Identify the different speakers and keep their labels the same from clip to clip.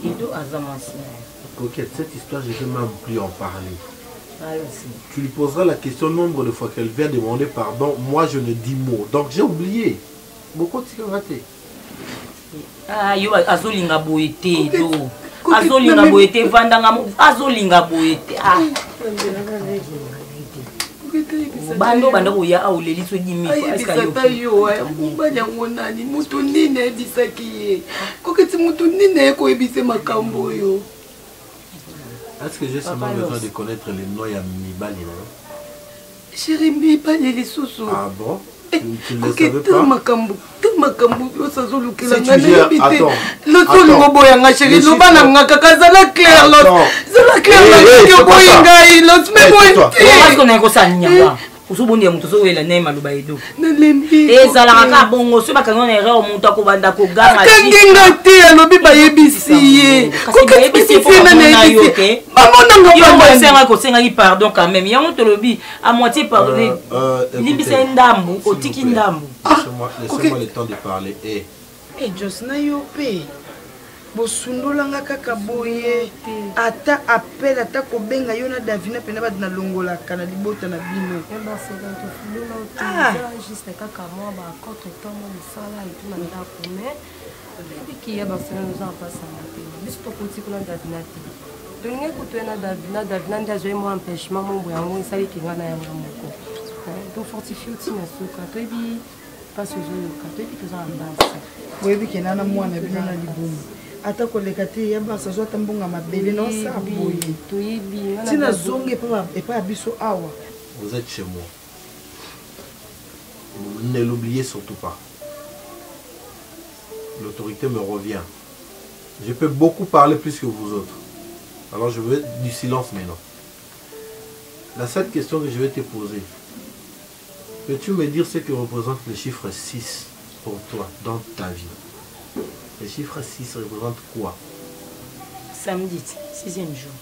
Speaker 1: Edo Azamasi.
Speaker 2: Coquette, cette histoire, je ne vais même plus en parler.
Speaker 1: Allons-y.
Speaker 2: Tu lui poseras la question nombre de fois qu'elle vient demander pardon. Moi, je ne dis mot. Donc, j'ai oublié. Beaucoup de raté.
Speaker 1: Ah, yo azolinga boete do. Azolinga boete vandanga azolinga boete. Ah. Bando bando uya auleli so dimi
Speaker 3: aska yo mbanya ngonani mutu nini ebisaki koketi mutu nini ko ebise makambo yo.
Speaker 2: Est-ce que j'ai seulement besoin de connaître les noms ya Mibali là?
Speaker 3: Chérie Mibali les sousou.
Speaker 2: Ah bon? Tu ne le
Speaker 3: savais
Speaker 2: pas?
Speaker 3: Makambo yo sazolukela
Speaker 2: si tu gères, attends.
Speaker 3: Lotoli boyanga chérie lobana ngaka kazala clair lot. Zala clair la boyanga lot me boyanga.
Speaker 1: Parce qu'on a ko sanya. Usubundi mutu so wela nema luba edo.
Speaker 3: Nalembi.
Speaker 1: Ezala kaka bongo so bakangona erreur mutu akobanda ko gama.
Speaker 3: Kanginga te alobi bayebisi.
Speaker 1: Ko bayebisi fona na yo ke.
Speaker 3: Mamonanga
Speaker 1: senga ko senga ki pardon quand même. Yango to lobi à moitié pardonner. Libisa ndambu, otiki ndambu.
Speaker 2: Laissez-moi le temps de parler.
Speaker 3: Eh Josna yo pe. Bosundolanga kaka boye ata appel ata kobenga yo na Davina pena ba na longola kana libota na bino.
Speaker 4: Juste kaka moi ba contre temps mo sala et tout na ndako mais qui ya ba sala nous en passe à matin. Bis to kuti kuna Davina ti. Donge kutena Davina nda zo mo empêchement mo boyango sali kinga na yango moko. To fortifier ti na suka to bi pas zo yo ka to bi to za ambasa.
Speaker 3: Boyebi kenana mwana bino na libumu. Ata koleka te ya basa zo tambonga mabele non ça boye.
Speaker 4: Toyebi
Speaker 3: tina zonge pa biso awa.
Speaker 2: Vous êtes chez moi. Ne l'oubliez surtout pas. L'autorité me revient. Je peux beaucoup parler plus que vous autres. Alors je veux du silence maintenant. La seule question que je vais te poser. Peux-tu me dire ce que représente le chiffre 6 pour toi dans ta vie? Le chiffre 6 représente quoi?
Speaker 1: Samedi, 6e jour.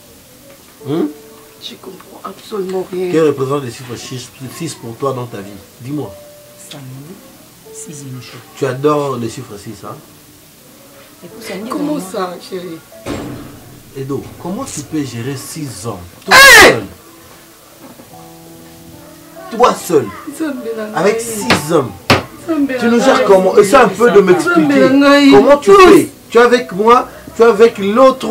Speaker 3: Je comprends absolument rien.
Speaker 2: Quel représente le chiffre 6 pour toi dans ta vie? Dis-moi.
Speaker 1: Samedi, 6e jour.
Speaker 2: Tu adores le chiffre 6, hein?
Speaker 3: Comment ça, chérie?
Speaker 2: Edo, comment tu peux gérer 6 hommes? Toi seul. Toi seul. Avec 6 hommes. Tu nous gères comment? Essaie un peu de m'expliquer. Comment tu fais? Tu es avec moi, tu es avec l'autre,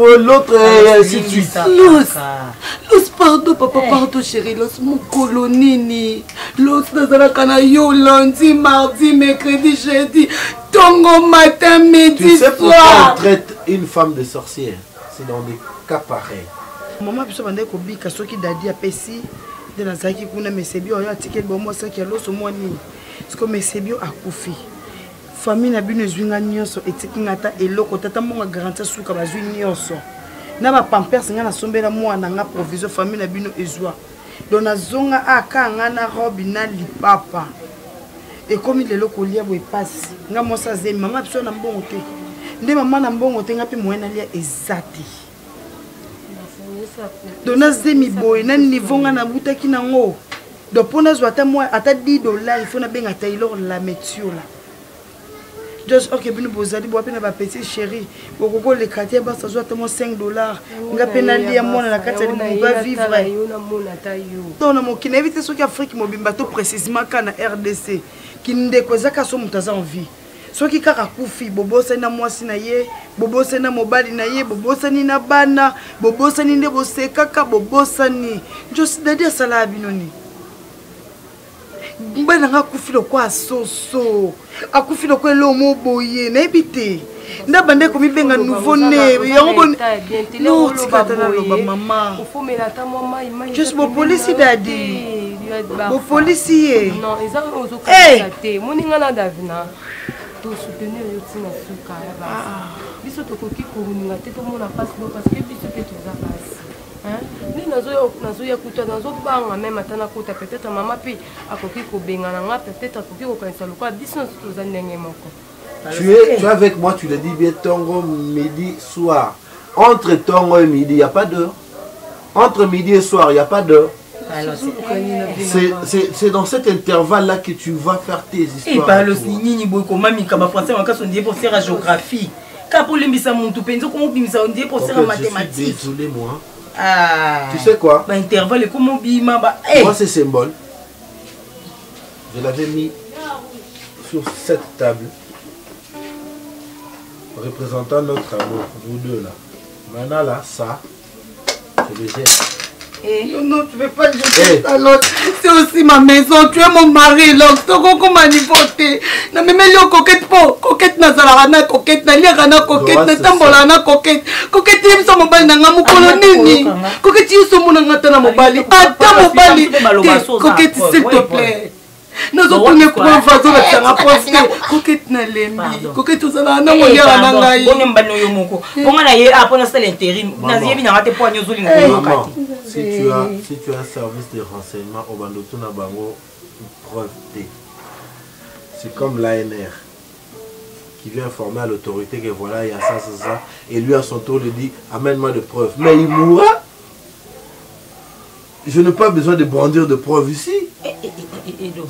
Speaker 2: et ainsi de suite.
Speaker 3: Los pardon, papa, pardon, chérie. Los mon colonini. Los nazalakana yo lundi, mardi, mercredi, jeudi. Tongo matin, midi,
Speaker 2: tu sais pourquoi
Speaker 3: soir.
Speaker 2: on traite une femme de sorcière? C'est dans des cas pareils.
Speaker 3: Maman, biso bande ko bika soki dadi apesi. De nazaki kuna mesebio yo atike bomo saki loso moni. Parce que mesebio akufi. Famille na bino zwinga nyonso etiki ngata eloko tata monga garantie suka bazwi nyonso. Na ba pampers nga na sombela mwana nga provision famille na bino ezwa. Dona zonga aka nga na robe na lipapa. Et comme il est là kolia boy passe. Nga mosa zemi mama biso na mbongo te. Nde mama na mbongo te nga pe moyena lia ezati. Dona zemi boy na niveau nga na butaki nango. Donc pour nous ata moi ata $10 il faut na benga Taylor la metiola. Just ok bino bozali bo pena ba petit chéri bokoko le quartier ba ça ata mo $5 nga pena lia mona na kati ya ba vivre
Speaker 4: yo na mona ta yo.
Speaker 3: Tona mo kina éviter soki Afrique mobimba to précisément kana RDC ki ndeko zaka so mutaza en vie. Soki kaka kufi bobosa na mwasi na ye bobosa na mobali na ye bobosa ni na bana bobosa ni nde boseka ka bobosa ni just dadi sala binoni. Mbana nga kufilo kwa soso akufilo kwa lo moboye na ebite nda bande ko mibenga nouveau né yango bon no tikata na loba mama
Speaker 4: ufumela ta mama image
Speaker 3: just bo police dadi bo police ye
Speaker 4: non ils ont ozokaté moninga na Davina to soutenir yo tina suka ba biso to koki ko moninga te to mona passe parce que biso pe to za passe. Ni nazo ya kuta nazo banga même atana kuta peut-être maman puis akoki ko bengana nga peut-être akoki ko kanisa lokwa biso to za ndenge moko.
Speaker 2: Tu es avec moi, tu le dis bien, Tongo midi soir. Entre Tongo et midi, il n'y a pas d'heure. Entre midi et soir, il n'y a pas d'heure. C'est dans cet intervalle-là que tu vas faire tes histoires.
Speaker 1: Et par le nini boy comme mami kama français on casse on dit pour faire la géographie. Pour limbisa mon tout penzo comment bimisa on dit pour faire mathématiques.
Speaker 2: Je suis désolé moi.
Speaker 1: Ah.
Speaker 2: Tu sais quoi?
Speaker 1: Bah intervalle comment bima bah.
Speaker 2: Moi ces symboles, je l'avais mis sur cette table représentant notre amour, vous deux là. Maintenant là, ça, je le jette.
Speaker 3: Non, tu ne veux pas jeter ça l'autre. C'est aussi ma maison. Tu es mon mari. Donc, tu as manipoté. Non, mais je coquette pas. Coquette na zalarana, coquette na liarana, coquette na tambolana, coquette. Coquette, tu es mon mobile na moukolonini. Coquette, tu es mon mobile. Attends, mobile. Coquette, s'il te plaît. Nous avons une point façon de faire un poste. Coquette na lembi. Coquette tout ça là na mo ya na ngai.
Speaker 1: Bonne mbano yo moko. Comment na ye après na l'intérim. Na yebi na rate poigno zoli ngoko.
Speaker 2: Si tu as un service de renseignement au bandoto na bango preuve T. C'est comme l'ANR qui vient informer à l'autorité que voilà il y a ça et lui à son tour lui dit amène-moi des preuves. Mais il mourra. Je n'ai pas besoin de brandir de preuves ici.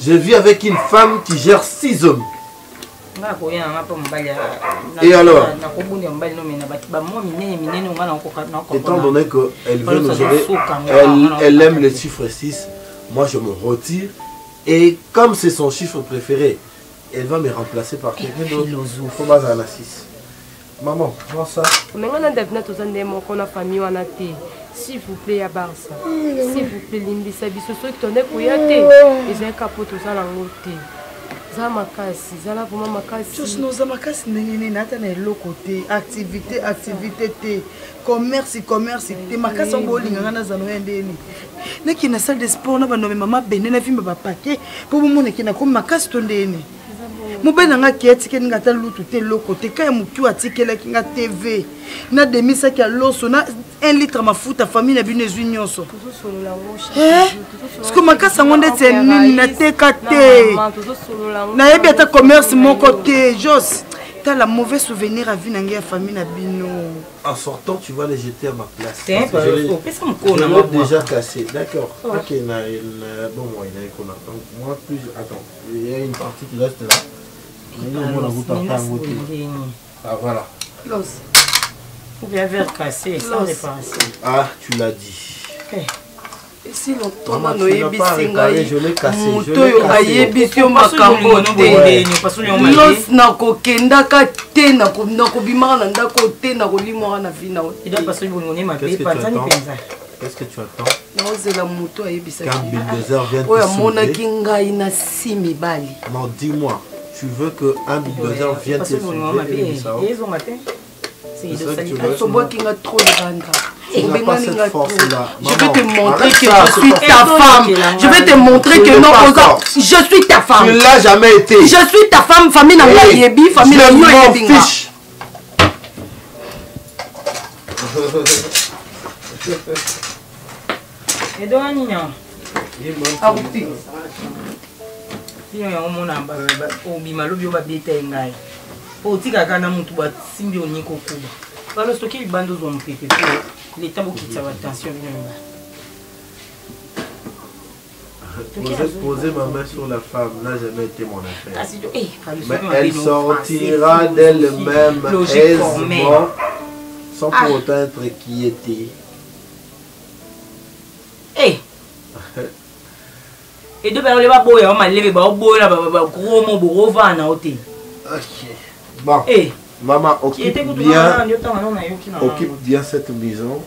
Speaker 2: Je vis avec une femme qui gère 6 hommes. Et alors, étant donné qu'elle veut nous aider, elle aime le chiffre 6, moi je me retire. Et comme c'est son chiffre préféré, elle va me remplacer par quelqu'un d'autre. Maman, prends ça.
Speaker 4: S'il vous plaît, à Barça. S'il vous plaît, Limbisa, biso so qui tonne koyate. Et j'ai capote aux alangoté. Zamakasi, zala vraiment makasi.
Speaker 3: Tous nos amakasi n'engene nata na lo côté activité té commerce té makasi ngolinga ngana zano endeni. Neki na salle de sport na bano mama benena vimba ba paquet pour mona ki na ko makasi tondeni. Mobena nga kieti ke ngata lutu te loko te kaya mutu atikela ki nga TV na demisa ki aloso na 1 litre mafuta famille na bino nyonso sko makasa ngonde te nini na teka te na yebi ata commerce moko te jos t'as la mauvaise souvenir à vie na ngia famille na bino.
Speaker 2: En sortant tu vas les jeter à ma place.
Speaker 1: Je
Speaker 2: l'ai déjà cassé, d'accord. Ok, bon moi il y a donc moi plus attends, il y a une partie qui reste là. Ah voilà.
Speaker 1: Ou bien verre cassé, sans réparation.
Speaker 2: Ah, tu l'as dit.
Speaker 3: Si longtemps,
Speaker 2: maman, tu n'as pas réparé, je l'ai cassé. Je l'ai cassé.
Speaker 3: Los na kokendaka te na kobimaka na ndako te na kolimwaka na vi na o.
Speaker 2: Qu'est-ce que tu attends?
Speaker 3: naozela moto ayebisaki
Speaker 2: quand bulldozer vient te
Speaker 3: oyo amonaki ngai na 6 mibali.
Speaker 2: Non, dis-moi, tu veux qu'un bulldozer vienne te soulever?
Speaker 3: Sobwaki nga trop livanda.
Speaker 2: Tu n'as pas cette force-là.
Speaker 3: Je vais te montrer que je suis ta femme. Je vais te montrer que non, je suis ta femme.
Speaker 2: Tu ne l'as jamais été.
Speaker 3: Je suis ta femme, famille na yebi, famille na yebi.
Speaker 1: Et donc, Nina.
Speaker 3: Aouti.
Speaker 1: Si on a un bimalo bio babete ngai. O tika kana mutu ba simbi oniko kuba. Balo stoki bando zo mpete ko l'état beaucoup de attention
Speaker 2: Poser ma main sur la femme n'a jamais été mon affaire.
Speaker 1: Mais
Speaker 2: elle sortira d'elle-même aisément sans pour autant être inquiétée.
Speaker 1: Et deux personnes va boire, on m'a levé, bah boire là, bah gros mot, gros vent à ôter.
Speaker 2: Ok. Bon. Maman, occupe bien cette maison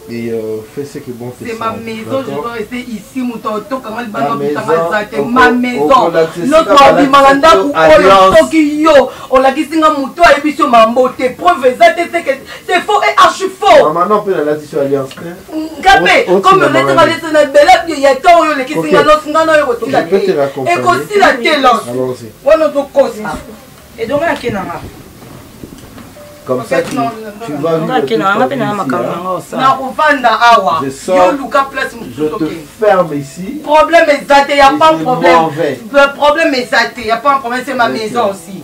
Speaker 2: et fais ce que bon fait.
Speaker 3: C'est ma maison, je dois rester ici, mon tonton, quand elle va dans ma maison. Notre bimalanda ou Tokyo, on l'a dit, c'est un mouton et puis sur ma beauté. Preuve exacte, c'est faux et archi faux.
Speaker 2: Maman, non, peut la sur Alliance.
Speaker 3: Gabé, comme le lettre à l'essai de Bella, il y a tant de qui s'est annoncé dans le retour.
Speaker 2: Je peux te raccompagner.
Speaker 3: Et qu'aussi la télé.
Speaker 2: Allons-y.
Speaker 3: On a d'autres causes.
Speaker 1: Et donc, là, Kenara.
Speaker 2: Comme ça, tu vas
Speaker 3: je sors,
Speaker 2: je te ferme ici.
Speaker 3: Problème exact, il n'y a pas de problème. Le problème exact, il n'y a pas de problème, c'est ma maison aussi.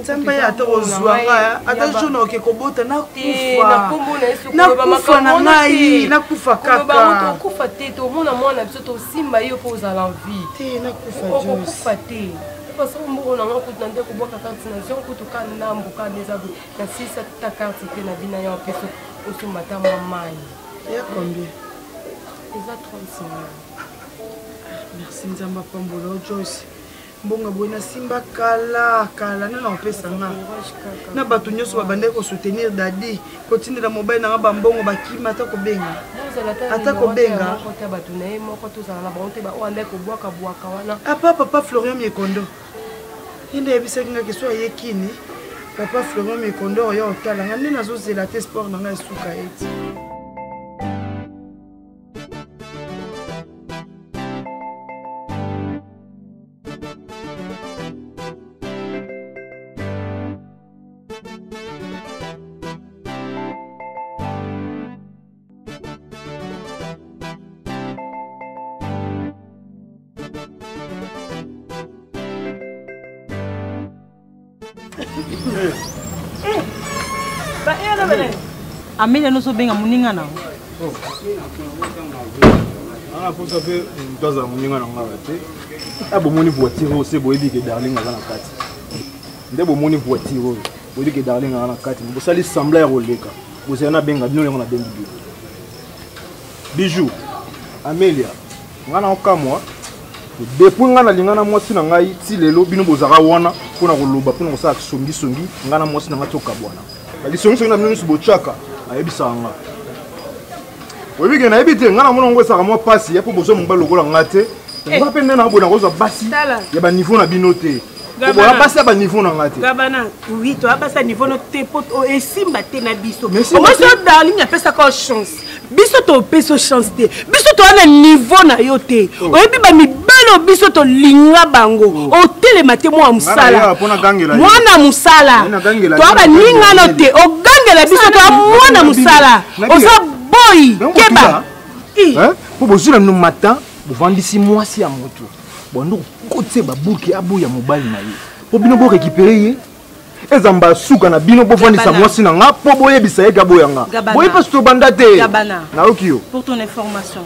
Speaker 3: nzambe ye ata kozwa nga ata jour na oke kobota nakufa na ngai nakufa kaka
Speaker 4: okufa te tomona mwana biso tosimba yo mpo ozala vie
Speaker 3: te nakufa
Speaker 4: okokufa te parce que mboko nanga kutu na nde kobwaka karte nation kutu ka ndambo ka eza na sisa ta carte te na bina yo mpe osomba ta mwa mai
Speaker 3: ya combien
Speaker 4: eza 35
Speaker 3: merci nzambe apambola o Joyce mbongo boye nasimba kala nana opesa nga na bato nyonso babandaki kosoutenir dadi kotindela mobali nanga bambongo bakima ata kobenga papa Florian Miekondo inde yebisaki nga keso ayekini papa Florian Miekondo oyo otala nga nde nazozela te sport nanga esuka eti
Speaker 5: Amélia nous sommes bien à Mouningana.
Speaker 6: Ah, pour ça fait une dose à Mouningana. Ah, bon, mon voiture, c'est beau, il dit que Darling a la carte. Dès bon, mon voiture, il dit que Darling a la carte. Vous allez sembler au Leka. Vous allez bien à nous, on a bien dit. Bijou, Amélia, on a encore moi. Depuis nga na lingana mwasi na ngai ti lelo bino bozaka wana pona koloba pona kosala songi ngana mwasi na ngatoka bwana ali songi na bino bochaka ayebisa nga webi ke na ebite ngana mona ngwesa ka mwa pasi ya po bozo mobali lokola ngate nga pe ndena bona koza basi ya ba niveau na bino te ko ba pasi ya ba niveau na ngate
Speaker 3: gabana oui to abasa niveau no te pot o esimba te na biso moi so darling ya pesa ko chance biso to peso chance te biso to na niveau na yo te oyebi ba mibelo biso to linga bango o telema te mwa musala mwana musala to aba ninga no te o gangela biso to mwana musala oza boy keba
Speaker 6: po bozula no matin bovandisi mwasi ya moto bondo kote ba buki abu ya mobali na ye po bino bo récupérer ye ezamba suka na bino bo fandisa mwasi na nga po boyebisa ye gabo yanga boye pas to banda te na okio.
Speaker 5: Pour ton information,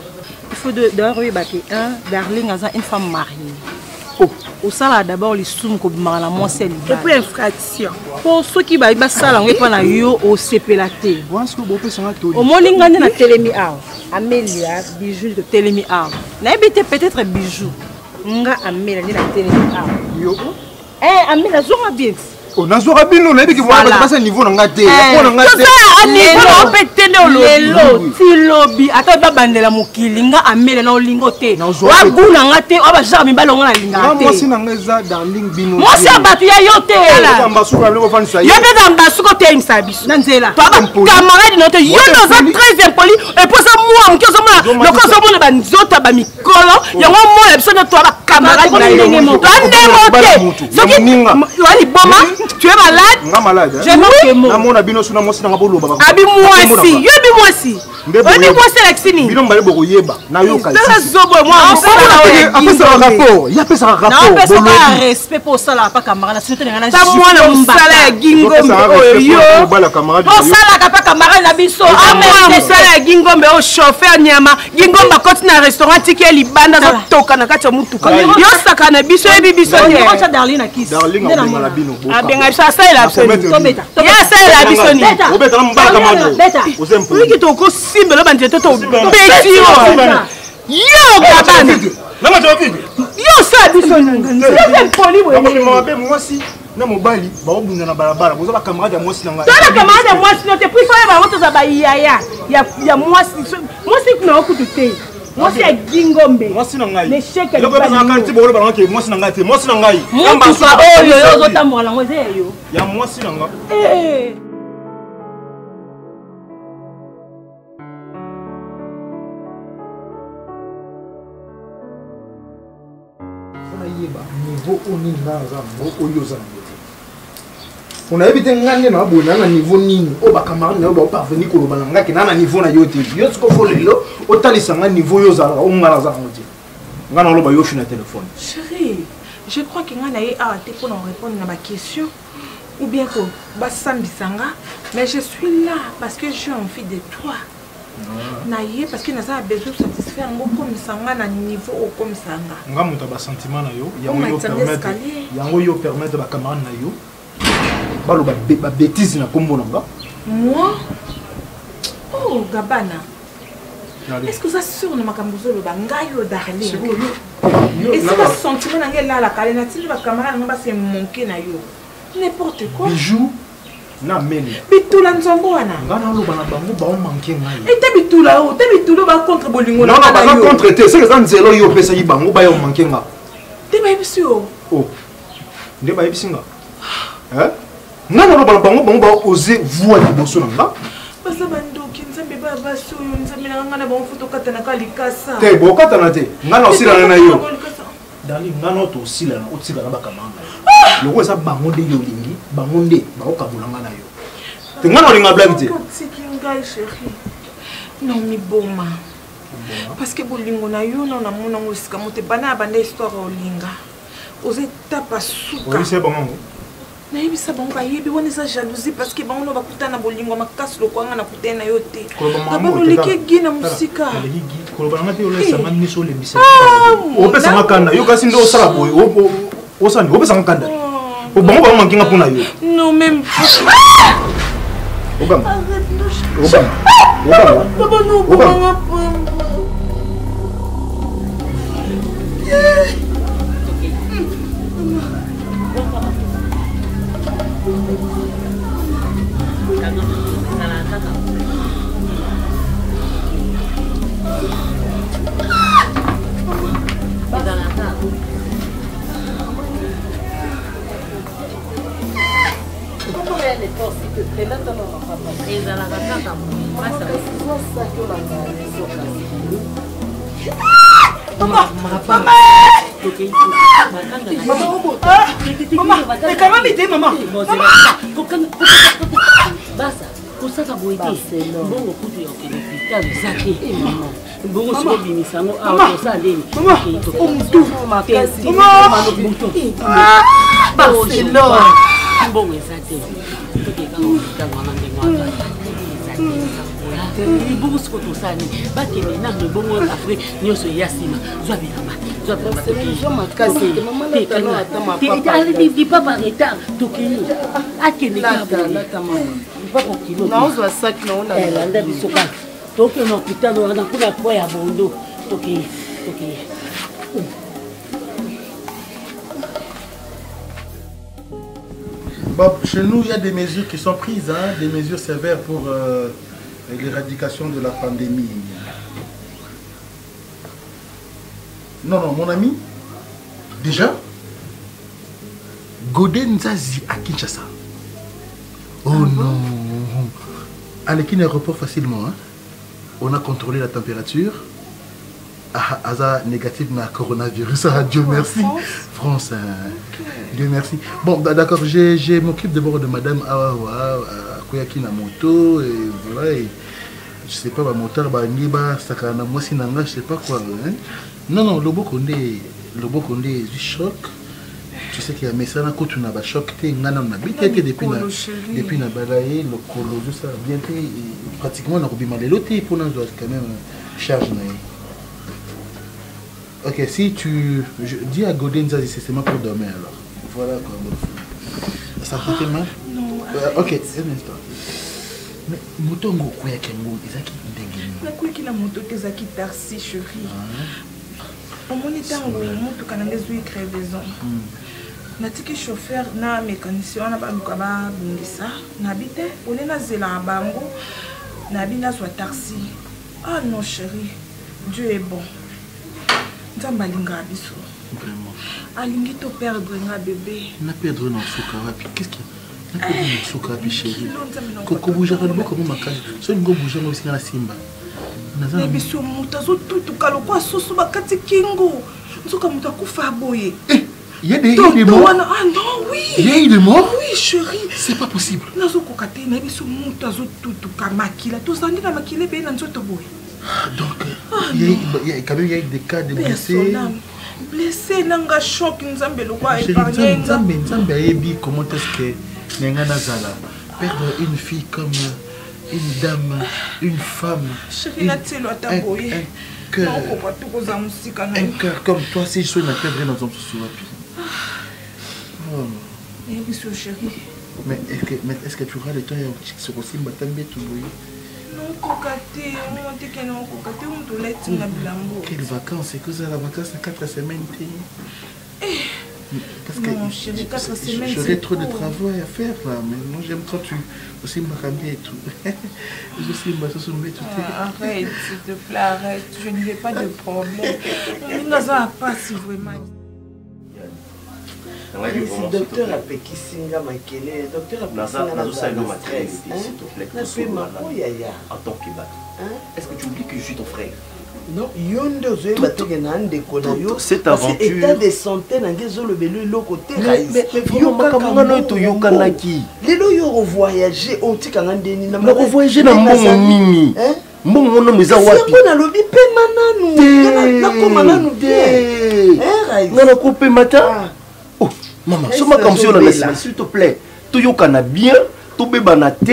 Speaker 5: il faut d'abord rebaquer Darling a une femme mariée. Au sala d'abord les soum ko bimala mwasi li.
Speaker 3: Et puis infraction.
Speaker 5: Pour ceux qui ba sala ngai pa na yo o sepelate.
Speaker 6: Parce que bo pesa nga to.
Speaker 5: Au moninga na telemi aw. Amélia Bijou de telemi aw. Na ebite peut-être Bijou. Nga Amélia na telemi aw.
Speaker 6: Yo.
Speaker 5: Amélia zonga bien.
Speaker 6: On a zo rabino na ebiki mwana ba niveau na ngate. Ya pona ngate.
Speaker 3: Ça niveau on peut tene
Speaker 5: lelo ti lobi ata ba bandela mokili nga Amélia na olingo te. Wa guna ngate aba jamais balonga na linga te.
Speaker 6: Moi si na ngeza Darling bino.
Speaker 5: Moi si abatu ya yo te.
Speaker 6: Ambasuko na ko fanisa.
Speaker 3: Yo te ambasuko te imsabiso.
Speaker 5: Na nzela.
Speaker 3: To aba camarade no te yo no za très impoli et pour ça moi mki ozomona loko ozomona ba nzota ba mikolo yango moi biso no to aba camarade na yo. To ndemo te. Soki wali boma tu es malade?
Speaker 6: Nga malade.
Speaker 3: Je manque mot.
Speaker 6: Na mona bino suna mwasi na ngabolo baba.
Speaker 3: Abi mwasi, yo bi mwasi. Obi mwasi Alexini.
Speaker 6: Bino mbale boko yeba na yo kalisi.
Speaker 3: Tala zobo moi
Speaker 6: apesa rapport. Ya pesa rapport.
Speaker 5: Na pesa pas respect pour ça là pas camarade. C'est ngana.
Speaker 3: Ta mwana musala ya Gingombe oyo. O sala ka pa camarade na biso. Amona musala ya Gingombe o chauffeur nyama. Gingombe akoti na restaurant tike libanda za toka na kati ya mutuka. Yo saka na biso ebi biso
Speaker 5: ye. Yo Darling na kiss.
Speaker 6: Darling na bino.
Speaker 3: Abenga ça la absolument. Ya ça la biso ni.
Speaker 6: Obeta na mbala kamando. Ozempo.
Speaker 3: Lui qui toko simbe lo bande toto petit yo gabana.
Speaker 6: Na ma jofi.
Speaker 3: Yo ça biso ni. C'est poli boy.
Speaker 6: Moi be mwasi na mobali ba obunda na balabala. Boza ba camarade ya mwasi na ngai.
Speaker 3: Tala camarade ya mwasi no te puis ko ba moto za ba yaya. Ya mwasi. Mwasi kuna okutute. Mwasi ya Gingombe.
Speaker 6: Mwasi na ngai.
Speaker 3: Le chèque
Speaker 6: le ba na kanti bolo ba ngaki mwasi na ngai te. Mwasi na ngai.
Speaker 5: Mba oyo yo zotambola lango zeyo.
Speaker 6: Ya mwasi na ngai. Niveau oni naza mo oyoza ngote. On a évité ngane na bona na niveau nini o ba camarade na ba parvenir ko loba ngaki na niveau na yote. Yo tsko folelo o talisa nga niveau yoza o ngala za ngote. Ngana loba yo fina téléphone.
Speaker 3: Chérie, je crois que ngana ye a été pour nous répondre à ma question. ou bien que basambisanga, mais je suis là parce que j'ai envie de toi. Naïe parce que nous avons besoin de satisfaire comme ça à niveau comme ça.
Speaker 6: Nga muta ba sentiment na yo, yango yo permettre ba camarade na yo. Balo ba bêtise na kombo nanga.
Speaker 3: Moi oh Gabana. Est-ce que ça sur le makambuzo le bangayo darling? Et c'est pas sentiment na là la calena ti ba camarade nga ba se manquer na yo. N'importe quoi.
Speaker 6: Bijou na meli.
Speaker 3: Bitula nzongo wana.
Speaker 6: Ngana lo bana bango ba manquer ngai.
Speaker 3: Et te bitula ba contre bolingo
Speaker 6: na. Non non, ba contre te, c'est que ça nzelo yo pesa yi bango ba yo manquer nga.
Speaker 3: Te ba yebisio.
Speaker 6: Oh. Nde ba yebisinga. Hein? Ngana lo bana bango ba oser voir liboso nanga.
Speaker 3: Basa bandoki nzambe ba baso yo nzambe na ngana ba foto katana kalikasa.
Speaker 6: Te bokatana te. Ngana osila na yo. Dali ngana to osila na otika na ba kamanga. Loko eza bango nde yo lingi, bango nde bakokabulanga na yo. Te ngana olinga blague te.
Speaker 3: Tiki ngai chérie. Non mi boma. Parce que bolingo na yo na mona ngosika mote bana banda histoire olinga. Oze tapa suka.
Speaker 6: Oui, c'est bango.
Speaker 3: Na yebisa bango ba yebi wona eza jalousie parce que bango no bakutana bolingo makasi lokwanga na kutena yo te. Kabano leke gina musika.
Speaker 6: Koloba ngati yo lesa ngani so le bisa. Opesa makanda yo kasi ndo osala boy. Osani opesa makanda. Bango ba mankinga pona yo.
Speaker 3: Non même
Speaker 6: Obama.
Speaker 3: Papa no Obama.
Speaker 7: Bon, chez nous, il y a des mesures qui sont prises, hein, des mesures sévères pour l'éradication de la pandémie. Non, non, mon ami, déjà, Godé Nzazi à Kinshasa. Oh non. À l'Ekin aéroport facilement, hein. On a contrôlé la température. Asa négatif mais coronavirus. Ah, Dieu merci. France, Dieu merci. Bon, d'accord, je m'occupe d'abord de madame Awawa, Koyaki na moto, et voilà. Et, je sais pas, ma moteur, Niba, Sakana, moi, Sinanga, je sais pas quoi. Hein. Non, non, le beau condé est du choc. Tu sais qu'il y a message na kotu na ba choc te ngana na bité depuis na balaye le colo tout ça bien pratiquement na robima les lotés pour nous quand même charge na. OK, si tu je dis à Godenza c'est seulement pour dormir alors. Voilà quoi. Ça fait mal? Non. OK, un instant. Mais motongo quoi kengo ezaki ndenge.
Speaker 3: Na quoi ki na moto kezaki taxi chérie. Au mon état moto kana ngezui crevaison. Natiki chauffeur na mécanicien na baluka ba bungisa nabite ole na zela bango nabina soit taxi. Ah non chérie, Dieu est bon. Nzamba linga biso.
Speaker 7: Vraiment.
Speaker 3: Alingi to perdre nga bébé.
Speaker 7: Na perdre na souka wapi? Qu'est-ce qui na perdre na souka wapi chérie? Koko bouger le comme makaji. So ngo bouger mo singa na simba.
Speaker 3: Na biso mutazo tutu kaloko soso bakati kingo. Nzoka mutakufa boye.
Speaker 7: Il y a des morts.
Speaker 3: Ah non, oui.
Speaker 7: Il y a des morts.
Speaker 3: Oui, chérie.
Speaker 7: C'est pas possible.
Speaker 3: Donc,
Speaker 7: il y a quand même des cas de blessés.
Speaker 3: Blessés, nanga choc, nzambe le roi
Speaker 7: épargné. Nzambe comment est-ce que Nengana Zala. Perdre une fille comme une dame, une femme.
Speaker 3: Chérie, un cœur.
Speaker 7: Un cœur comme toi, si je suis dans perdre dans ton souci. Mais est-ce que tu auras le temps de se aussi m'attendre tout le Quelles vacances? C'est que ça la vacances à 4 semaines. Parce que j'aurais trop de travail à faire là, mais moi j'aime quand tu aussi me ramener et tout. Je suis tout.
Speaker 3: Arrête, s'il te plaît, arrête. Je n'y ai pas de problème. Nous n'avons pas si vraiment.
Speaker 8: Si docteur a péqué singa makele, docteur a péqué singa
Speaker 9: en tant que bateau. Est-ce que tu oublies que je suis ton frère?
Speaker 8: Non, yondo zoé bateke na ndeko na yo.
Speaker 9: Cette aventure.
Speaker 8: État de santé na ngezo le belu lo côté
Speaker 9: mais yo makamanga no to yokanaki.
Speaker 8: Lelo yo revoyager o tika ngandeni na
Speaker 9: ma revoyager na mbongo nini? Mbongo no meza wapi?
Speaker 8: Siko na lobi pe mananu. Na koma nanu de.
Speaker 9: Ngana couper matin. Oh, maman, soma comme si on a laissé, s'il te plaît. To yokana bien, to bebana te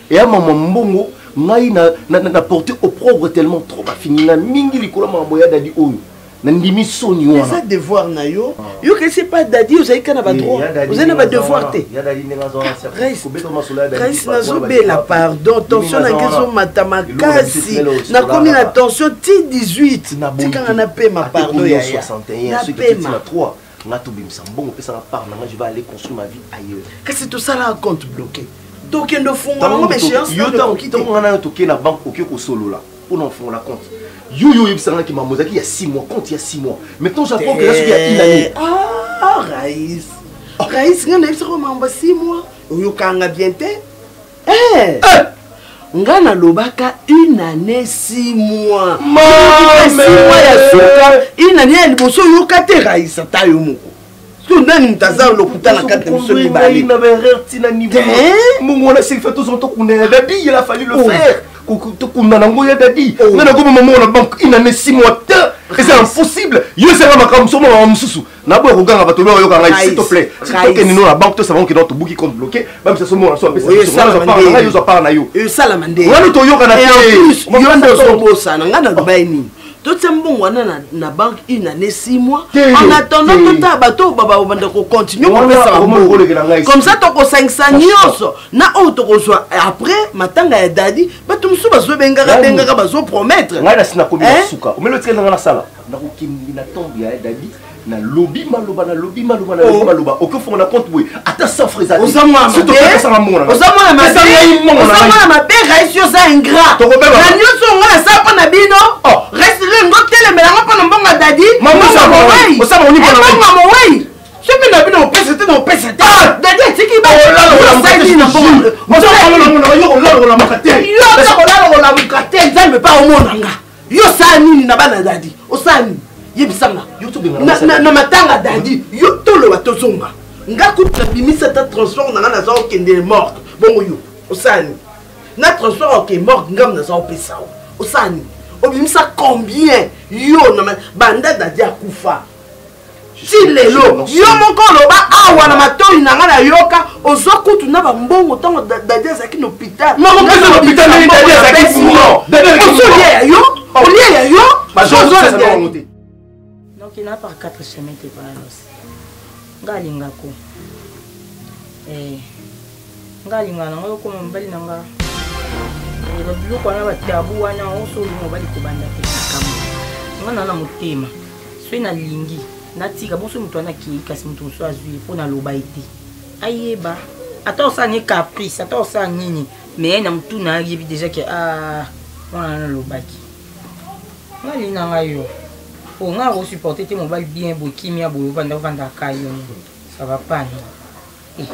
Speaker 9: et à maman mbongo. Ngai na porté au propre tellement trop fini na mingi likolo mamboya dadi oyo na ndimi soni wana
Speaker 8: ça devoir na yo yo que c'est pas dadi vous avez kana ba droit vous avez pas devoir te
Speaker 9: ya dadi nenga zona
Speaker 8: reste nazo bela pardon tension na keso matamakasi na komi na tension T18 tika na pema pardon ya
Speaker 9: 61 ce qui est na 3 nga to bimsa mbongo pesa na part na je vais aller construire ma vie ailleurs
Speaker 8: qu'est-ce que tout ça là compte bloqué donc il faut foncer mes échéances
Speaker 9: yo tant na toke na banque oké ko solo là pour non fond la compte yo yebisanga ki mamozaki il y a 6 mois compte il y a 6 mois maintenant j'apprends que là il y a une année
Speaker 8: Raïs ngana ibsako mamba 6 mois yo kanga bien te ngana lobaka une année 6 mois 6 mois ya soka une année ya liboso yo kate Raïs ta yo moko tout nani mtaza lokuta na kate biso ni bali
Speaker 9: il avait tina niveau mon on a fait tous en temps qu'on est dadi il a fallu le faire qu'on a nango ya dadi na ko maman na banque une année 6 mois et c'est impossible yo c'est ma comme somo msusu na bo ko ganga batolo yo kanga s'il te plaît s'il te plaît nous la banque tout savons que notre bouki compte bloqué même ça somo na so pesa yo parle na yo
Speaker 8: sala mande
Speaker 9: wala to yo kana
Speaker 8: yo ndo so bosa na ngana dubai ni tout ça bon wana na banque une année 6 mois en attendant tout ça bateau baba banda ko continuer comme ça to ko 500 nyoso na auto ko soit après matanga ya dadi bato musu bazo benga bazo promettre
Speaker 9: ngana sina ko suka o melo tsena ngana sala na ko kimbi na tombi ya dadi na lobby maloba aucun fond na compte oui ata sans frisa
Speaker 8: osama ma père sur ça ingrat na nyoso ngana sa pa na bino reste le ngotel mais la pa na mbonga dadi osama oni pa na moi je me na bino pesete no pesete dadi tiki ba la makate nzambe pa omonanga yo sa nini na bana dadi osani yebisanga na matanga dadi yo tolo batozonga ngakuta bimisa ta transport na za okende mort bongo yo osani na transport ke mort ngam na za opesa osani obimisa combien yo na banda dadi akufa si lelo yo moko loba awa na matoi na nga na yoka ozokutu na bambongo tango dadi azaki na hôpital
Speaker 9: moko pesa na hôpital na dadi azaki funo
Speaker 8: ozolia ya yo olia ya yo
Speaker 9: bazola
Speaker 1: donc il n'a pas 4 chemins de balance ngalinga ko ngalinga na ngo ko mbali na nga ba biloko na batabu wana oso lingo bali ko banda te kama ngana na motema so na lingi natika bonso mutu ana ki kasi mutu so azui po na loba ite ayeba ata osa ni caprice ata osa nini mais na mutu na yebi déjà que wana na lobaki ngalina ngayo on a supporté mon bal bien beau qui m'a beau vendre caillou ça va pas non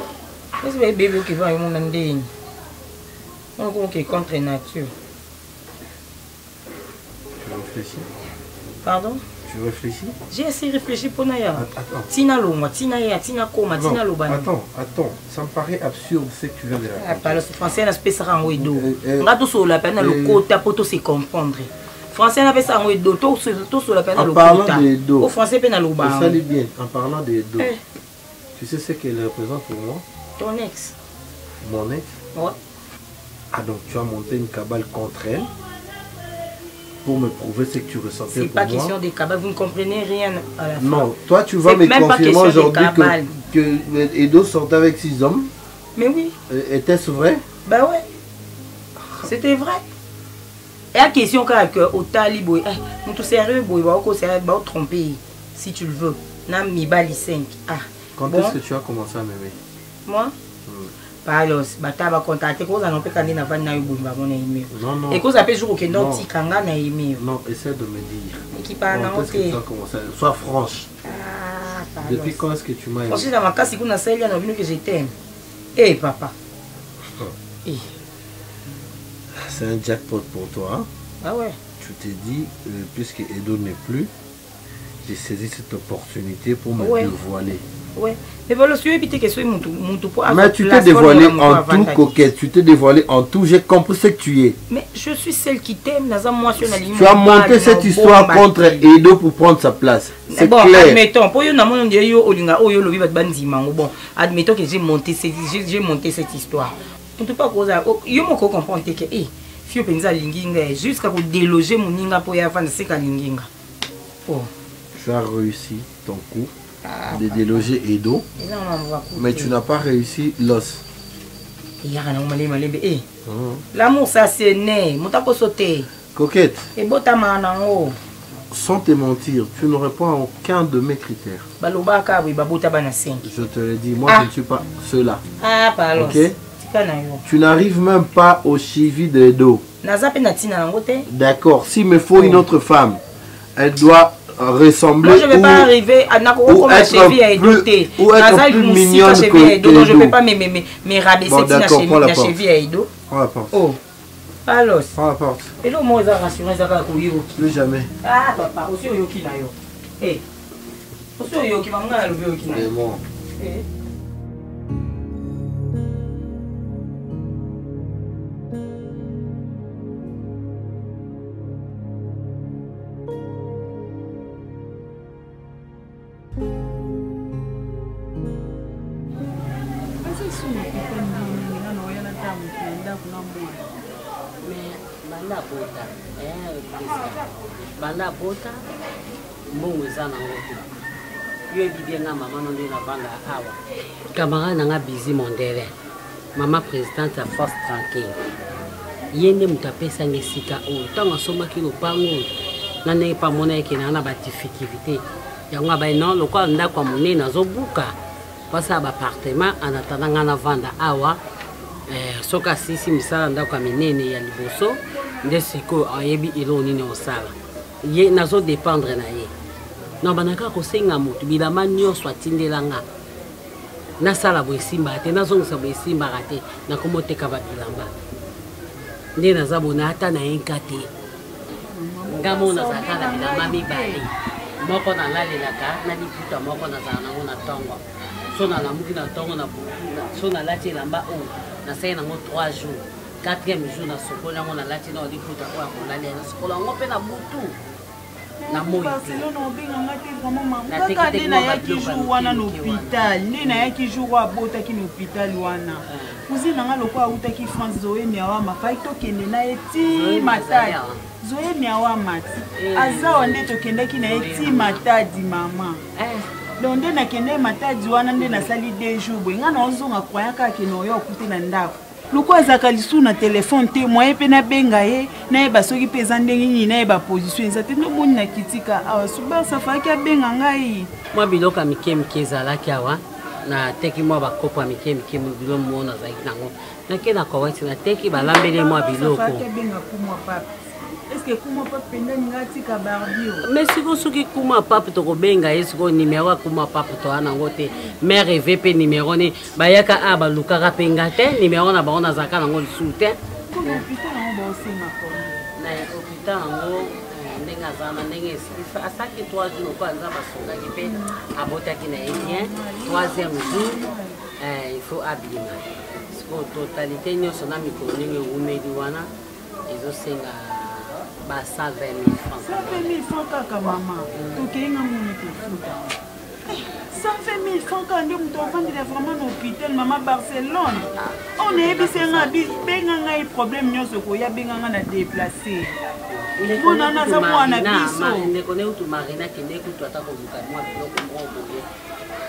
Speaker 1: est-ce que bébé qui va mon andé on est contre nature.
Speaker 2: Tu réfléchis?
Speaker 1: Pardon?
Speaker 2: Tu réfléchis?
Speaker 1: J'ai essayé de réfléchir pour Naya.
Speaker 2: Attends.
Speaker 1: Tina Loma, Tina Ya, Tina Koma, Tina Lobani.
Speaker 2: Attends, ça me paraît absurde ce que tu viens de raconter.
Speaker 1: Parle français, on a spécial en Ouedo. On a tout sur la peine, le côté pour tout se comprendre. Français, on a fait ça en Ouedo, tout sur la peine, le côté.
Speaker 2: En parlant de dos.
Speaker 1: Au français, peine à l'Oba.
Speaker 2: Ça allait bien. En parlant de dos. Tu sais ce qu'elle représente pour moi?
Speaker 1: Ton ex.
Speaker 2: Mon ex?
Speaker 1: Ouais.
Speaker 2: Ah, donc tu as monté une cabale contre elle pour me prouver ce que tu ressentais
Speaker 1: C'est
Speaker 2: pour
Speaker 1: pas
Speaker 2: moi.
Speaker 1: question de cabale, vous ne comprenez rien à la fin.
Speaker 2: Non, toi tu vas me confirmer aujourd'hui que Edo sortait avec 6 hommes.
Speaker 1: Mais oui.
Speaker 2: Était-ce vrai?
Speaker 1: Ben ouais. C'était vrai. Et la question que au taliboy, tout sérieux, boy, va tromper si tu le veux. N'a mi bali 5. Ah.
Speaker 2: Quand est-ce que tu as commencé à m'aimer?
Speaker 1: Moi? Palos, bata va contacter cause à n'empêcher qu'on ait pas na yubu va mon email.
Speaker 2: Non non.
Speaker 1: Et cause à jour que non tikanga na email.
Speaker 2: Non, essaie de me dire.
Speaker 1: Qui parle
Speaker 2: quand est-ce que tu as commencé? Sois franche.
Speaker 1: Ah, Palos.
Speaker 2: Depuis quand est-ce que tu m'as aimé?
Speaker 1: Parce que dans ma cas si qu'on a celle là, on a vu que je t'aime. Eh papa.
Speaker 2: C'est un jackpot pour toi. Hein?
Speaker 1: Ah ouais.
Speaker 2: Tu t'es dit, puisque Edo n'est plus, j'ai saisi cette opportunité pour me dévoiler.
Speaker 1: Ouais. Mais voilà, si tu veux éviter que ce soit mon tout.
Speaker 2: Mais tu t'es dévoilé en tout, coquette. Tu t'es dévoilé en tout. J'ai compris ce que tu es.
Speaker 1: Mais je suis celle qui t'aime.
Speaker 2: Tu as monté cette histoire contre Edo pour prendre sa place. C'est
Speaker 1: bon,
Speaker 2: clair.
Speaker 1: Admettons, pour bon, admettons que j'ai monté cette histoire. On ne peut pas causer. Je me comprends que fio penza linginga jusqu'à pour déloger mon ninga pour y avoir de seka linginga. Oh.
Speaker 2: Tu as réussi ton coup de déloger Edo, mais tu n'as pas réussi l'os.
Speaker 1: L'amour ça c'est né, motako sauter.
Speaker 2: Coquette.
Speaker 1: Et botamanango.
Speaker 2: Sans te mentir, tu ne réponds à aucun de mes critères.
Speaker 1: Balobaka oui babota bana 5.
Speaker 2: Je te l'ai dit, moi je ne suis pas cela.
Speaker 1: Ah pardon.
Speaker 2: OK? Tu n'arrives même pas au suivi de Edo. D'accord, s'il me faut une autre femme, elle doit ressembler.
Speaker 1: Moi je ne vais pas arriver à être plus mignonne que Edo. Donc je ne peux pas me rabaisser la cheville à Edo.
Speaker 2: Prends la porte.
Speaker 1: Oh. Alors.
Speaker 2: Prends la porte.
Speaker 1: Et là moi je rassuré ça ka
Speaker 2: plus jamais.
Speaker 1: Ah papa, aussi yoki na yo. Eh. Aussi yoki ba ngala lobe yoki na.
Speaker 2: C'est bon.
Speaker 1: Eh.
Speaker 10: Banda bota mbongo eza nango te yo ebibi nga mama no nde na banda awa camarade nanga busy mondele mama présidente ya force tranquille ye nde moto apesanga esika oyo ntango asomaki lopango oyo na ndenge mpa mona ekenanga na badifficulté yango abai non lokola ndako ya monene azobuka mpasi ya bapartement anatanda nga na vanda awa soki asisi misala ndako ya minene ya liboso nde sikoyo ayebi eloko nini osala ye nazodépendre na ye non banaka kosenga moto bilamba nyonso atindelanga nasala boye esimbaka te nazongisa boye esimbaka te nakomoteka babilamba nde naza bona ata na yenka te ngamo nazalaka na bilamba mibale moko nalalelaka na liputa moko nazala nango na ntongo so nalamuki na ntongo na butu so nalati elamba oyo nasali nango 3 jours 4e jour na sokoli yango nalati na liputa oyo akolalia na sokolo yango mpe na butu na moi
Speaker 3: te nayaki jour wana na hôpital nde nayaki jour oyo abotaki na hôpital wana kuzi nanga lokola autaki france zoyemi awama fai tokende na ye ti matadi zoyemi awama ti azawa nde tokendaki na ye ti matadi mama donc nde nakende matadi wana nde nasali 2 jours boye nga naozonga kwayaka akende oyo okute na ndako loko azalaka lisu na telefone te moye mpe nabenga ye nayeba soki mpe eza ndenge nini nayeba position eza te ndoboni na kitika awa subasa afalaki abenga ngai
Speaker 10: mwa biloko ya mike mike ezalaki awa nateki mwa bakopo ya mike mike bilo mo nazalaki nango nake na kowati nateki balambeli mwa biloko
Speaker 3: eske kuma pape pendani nga tika barbio
Speaker 10: mais siko soki kuma pape tokobenga ye siko nimero ya kuma pape toa nango te mare eve mpe nimero ne bayaka a balukaka mpe nga te nimero na bango nazalaka nango lisusu te na hôpital yango ndenge azala na ndenge esilisa asaki 3 jours lokola nza basongaki mpe abotaki na ye bien 3e jour il faut abima siko totalité nyonso na mikolo ndenge ewumeli wana ezosenga ba 120 000 francs.
Speaker 3: 120 000 francs kaka mama. Tokenga moni kofuta. 120 000 francs quand on est vraiment dans l'hôpital, maman Barcelone. On est bien un problème, nous avons bien déplacé. On a
Speaker 10: ne connaît où tu marina qui n'est que toi, tu as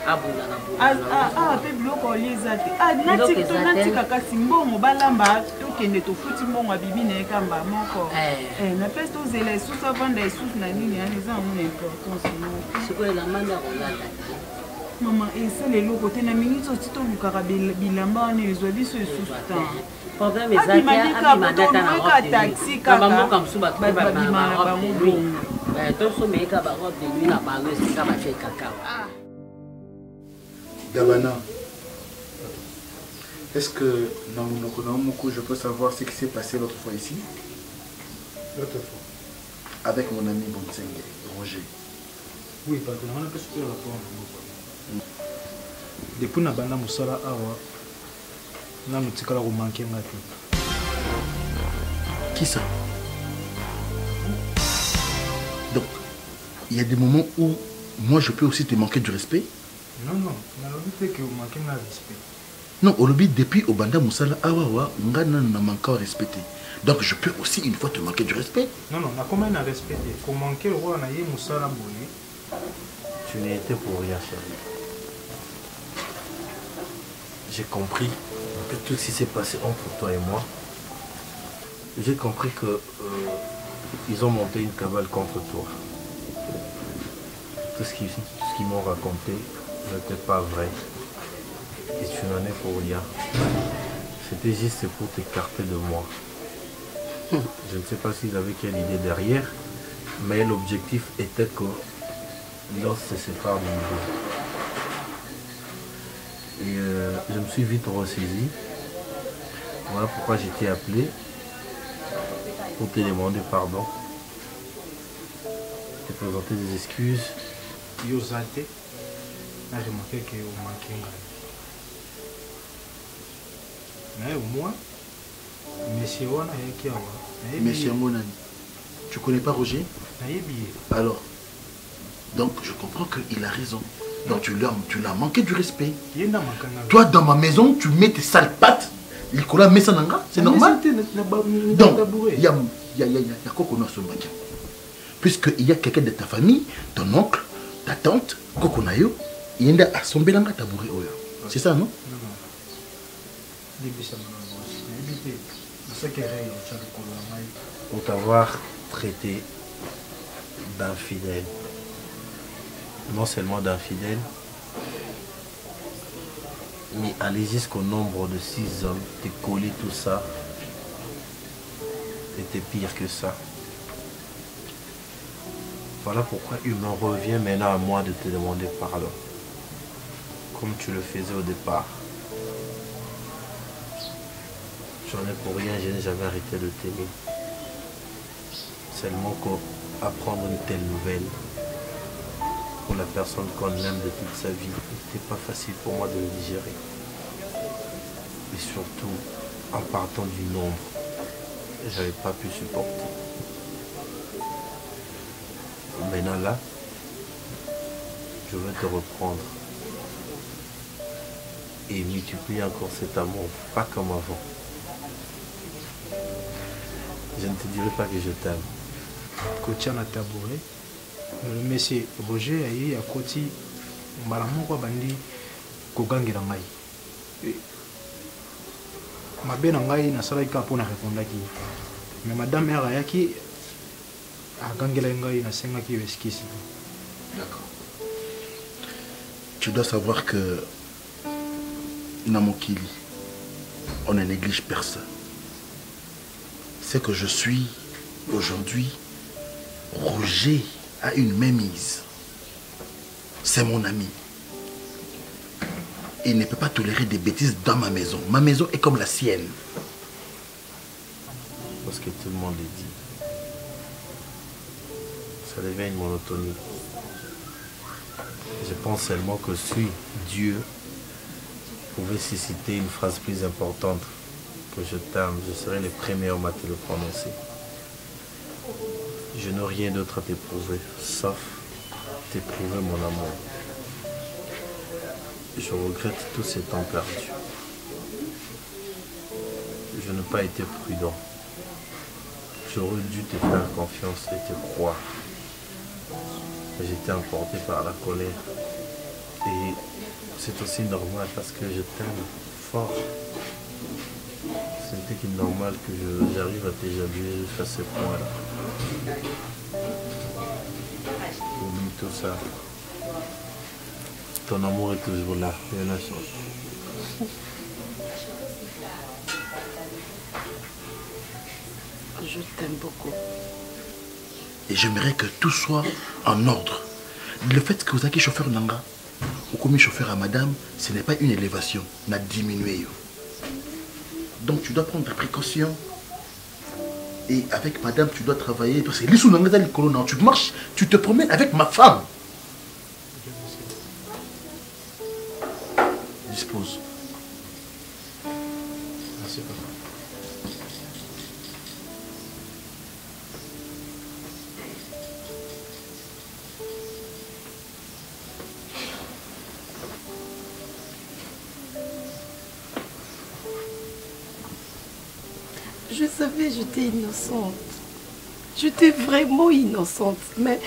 Speaker 3: ah, pe biloko lieza te. Ah, natika kasi mbongo balamba tokende tofuti mbongo abibi na ekamba moko. Na place tozela esusu avanda esusu na nini yani eza mona importance no.
Speaker 10: Sikoyo la manda kolanda.
Speaker 3: Mama esa lelo kote na minute oti tolukaka bilamba wana ezwa biso esusu ta.
Speaker 10: Problème ezaki abimandata na
Speaker 3: taxi kaka.
Speaker 10: Maman comme suba babima na bango. Toso meka ba robe de nuit na bango esika ba fait cacao.
Speaker 7: Gabana, est-ce que je peux savoir ce qui s'est passé l'autre fois ici?
Speaker 6: L'autre fois?
Speaker 7: Avec mon ami Bonsenge, Roger.
Speaker 6: Oui, parce que on a pas super rapport. Depuis na banda musala awa, na mutikala ko manquer ngati.
Speaker 7: Qui ça? Donc, il y a des moments où moi je peux aussi te manquer du respect?
Speaker 6: Non, non, on a que vous manquez de respect.
Speaker 7: Non, au lobby, depuis au Banda Moussala, Awawa, Ngana n'a manqué à respecter. Donc je peux aussi une fois te manquer du respect.
Speaker 6: Non, non, on a combien à respecter? Faut manquer au roi, on a eu Moussala Bouli.
Speaker 2: Tu n'y étais pour rien, chérie. J'ai compris que tout ce qui s'est passé entre toi et moi. J'ai compris que ils ont monté une cabale contre toi. Tout ce qu'ils m'ont raconté n'était pas vrai. Et tu n'en es pour rien. C'était juste pour t'écarter de moi. Je ne sais pas s'ils avaient quelle idée derrière, mais l'objectif était que l'os se sépare de nous. Et je me suis vite ressaisi. Voilà pourquoi j'ai été appelé pour te demander pardon. Te présenter des excuses.
Speaker 6: Yozate, j'ai remarqué que vous manquez. Mais au moins, monsieur Wana est qui a.
Speaker 7: Monsieur Monani, tu connais pas Roger? Alors, donc je comprends qu'il a raison. Donc tu l'as manqué du respect. Toi dans ma maison, tu mets tes sales pattes. Nicolas Messananga, c'est normal. Donc, il y a quoi qu'on a sur le matin? Puisqu'il y a quelqu'un de ta famille, ton oncle, ta tante, Kokonayo, il y a un sombelanga tabouret. C'est ça, non?
Speaker 2: Pour t'avoir traité d'infidèle. Non seulement d'infidèle, mais aller jusqu'au nombre de 6 hommes, te coller tout ça, c'était pire que ça. Voilà pourquoi il me revient maintenant à moi de te demander pardon. Comme tu le faisais au départ. J'en ai pour rien, je n'ai jamais arrêté de t'aimer. Seulement qu'apprendre une telle nouvelle pour la personne qu'on aime de toute sa vie, c'était pas facile pour moi de le digérer. Et surtout, en partant du nombre, j'avais pas pu supporter. Maintenant là, je veux te reprendre et multiplier encore cet amour, pas comme avant. Je ne te dirai pas que je t'aime.
Speaker 6: Kotia na tabouret, le monsieur Roger a eu à côté Malamoko Bandi Kogangela Ngai. Ma belle Ngai n'a pas pu répondre. Mais madame Erayaki a Gangela Ngai n'a pas pu esquisser.
Speaker 7: D'accord. Tu dois savoir que Namokili, on ne néglige personne. C'est que je suis aujourd'hui, Roger a une mainmise. C'est mon ami. Il ne peut pas tolérer des bêtises dans ma maison. Ma maison est comme la sienne.
Speaker 2: Parce que tout le monde le dit. Ça devient une monotonie. Je pense seulement que si Dieu pouvait susciter une phrase plus importante, que je t'aime, je serai le premier homme à te le prononcer. Je n'ai rien d'autre à t'éprouver, sauf t'éprouver mon amour. Je regrette tous ces temps perdus. Je n'ai pas été prudent. J'aurais dû te faire confiance et te croire. J'étais emporté par la colère. Et c'est aussi normal parce que je t'aime fort. C'était normal que j'arrive à t'éjaculer jusqu'à ce point-là. Oublie tout ça. Ton amour est toujours là. Rien n'a changé.
Speaker 8: Je t'aime beaucoup.
Speaker 7: Et j'aimerais que tout soit en ordre. Le fait que vous ayez chauffeur Nanga, ou comme chauffeur à madame, ce n'est pas une élévation, on a diminué. Donc tu dois prendre des précautions. Et avec madame, tu dois travailler. Parce que les sous Nanga, tu marches, tu te promènes avec ma femme. Dispose. Merci papa.
Speaker 8: Je savais, j'étais innocente. J'étais vraiment innocente, mais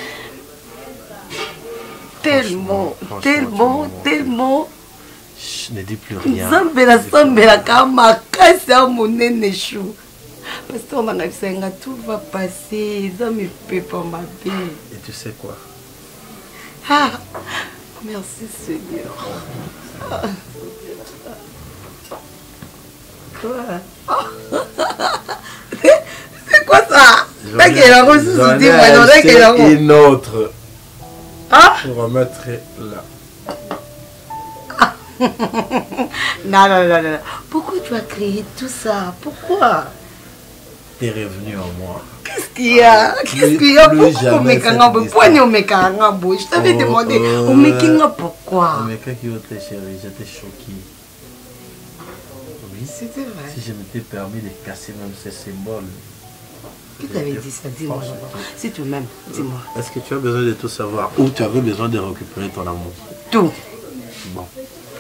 Speaker 8: tellement.
Speaker 2: Ne dis plus rien.
Speaker 8: Tout va passer, ça me fait pas ma vie.
Speaker 2: Et tu sais quoi?
Speaker 8: Ah, merci Seigneur. C'est quoi ça?
Speaker 2: J'en ai acheté une autre. Pour remettre là.
Speaker 8: Non. Pourquoi tu as créé tout ça? Pourquoi?
Speaker 2: T'es revenu en moi.
Speaker 8: Qu'est-ce qu'il y a? Pourquoi on me je t'avais demandé, on me pourquoi?
Speaker 2: Mais quand il était chéri, j'étais choqué. Oui,
Speaker 8: c'était vrai.
Speaker 2: Si je m'étais permis de casser même ces symboles.
Speaker 8: Qui t'avait dit ça? Dis-moi. Si tu m'aimes, dis-moi.
Speaker 2: Est-ce que tu as besoin de tout savoir ou tu avais besoin de récupérer ton amour?
Speaker 8: Tout.
Speaker 2: Bon.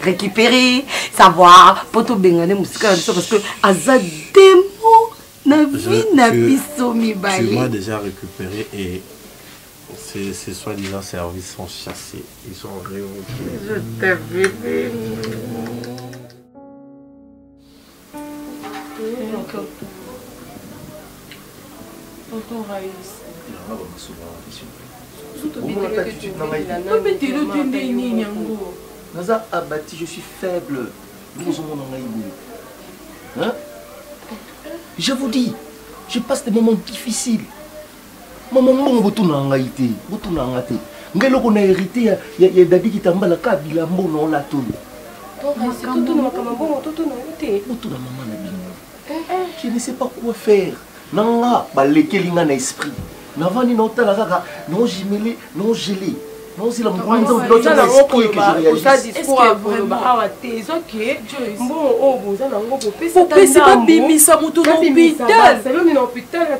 Speaker 8: Récupérer, savoir, pour tout bien parce que Aza démon na vie na biso mibali.
Speaker 2: Tu m'as déjà récupéré et ces soi-disant services sont chassés, ils sont révoqués.
Speaker 8: Je t'aime bébé.
Speaker 4: Tonton Raïs.
Speaker 9: Naza abattu, je suis faible. Hein? Je vous dis, je passe des moments difficiles. Maman, on a hérité. On a hérité, il y a Dadi qui t'a mal à Kabila, on l'a tout. Je ne sais pas quoi faire. Nanga, balekelinga na esprit. Navani na otala kaka, non jimeli, non gelé. Non si la mouanda ou l'autre na esprit que je réagisse.
Speaker 4: Est-ce que vraiment bon, c'est pas bimisa mutu na hôpital.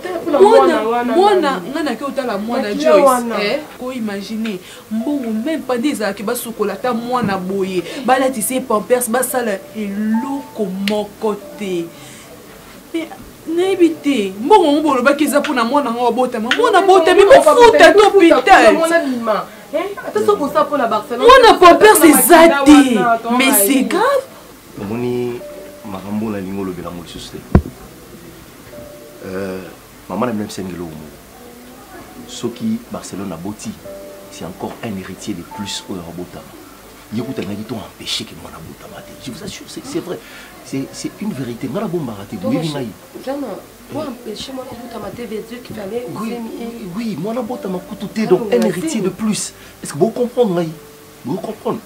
Speaker 4: Mwana ngana ke otala mwana Joyce. Ko imaginer mbongo même pas des aki basukola ta mwana boye. Balatisi pampers basala eloko moko te. N'habitez, bon, on va pas qu'ils apprennent à moi dans le botte. Moi, on a botte, mais mon foot à l'hôpital. Attention pour ça pour la Barcelone. On n'a pas peur, c'est zadé. Mais c'est grave.
Speaker 9: Moni, ma rambo la ligne le bélamol susté. Maman a même sengelo. Ce qui Barcelone a botti, c'est encore un héritier de plus au Robota. Il y a des gens empêché que moi na botta. Je vous assure, c'est vrai. C'est une vérité. Moi, la bombe a raté. Oui, moi, la bombe m'a coûté donc un héritier de plus. Est-ce que vous comprenez? Vous comprenez?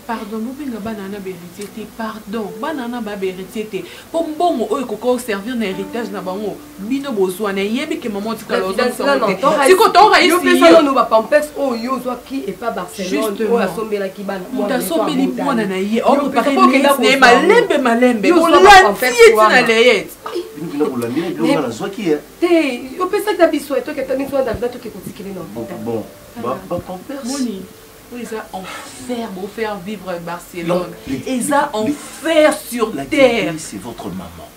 Speaker 4: Pardon, nous venons banana héritier. Pardon, banana héritier. Pour bon, eux, qu'on servir un héritage na bango. Bino besoin, ne yébi que maman tu calo. Si quand on a ici,
Speaker 10: nous va pampers oh yo soit qui et pas Barcelone. Oh la sombe la kibana.
Speaker 4: Ta sombe li mwana na ye. On préparer les malembe. On la tiete na leyet.
Speaker 9: Bino bolambira bino na zwa qui.
Speaker 10: Te, yo pesa ta biso et toi que ta biso na date que kotikile non.
Speaker 9: Bon, ba pampers.
Speaker 4: Moni.
Speaker 11: Ils ont enfer pour faire vivre Barcelone. Ils ont enfer sur terre.
Speaker 9: C'est votre maman.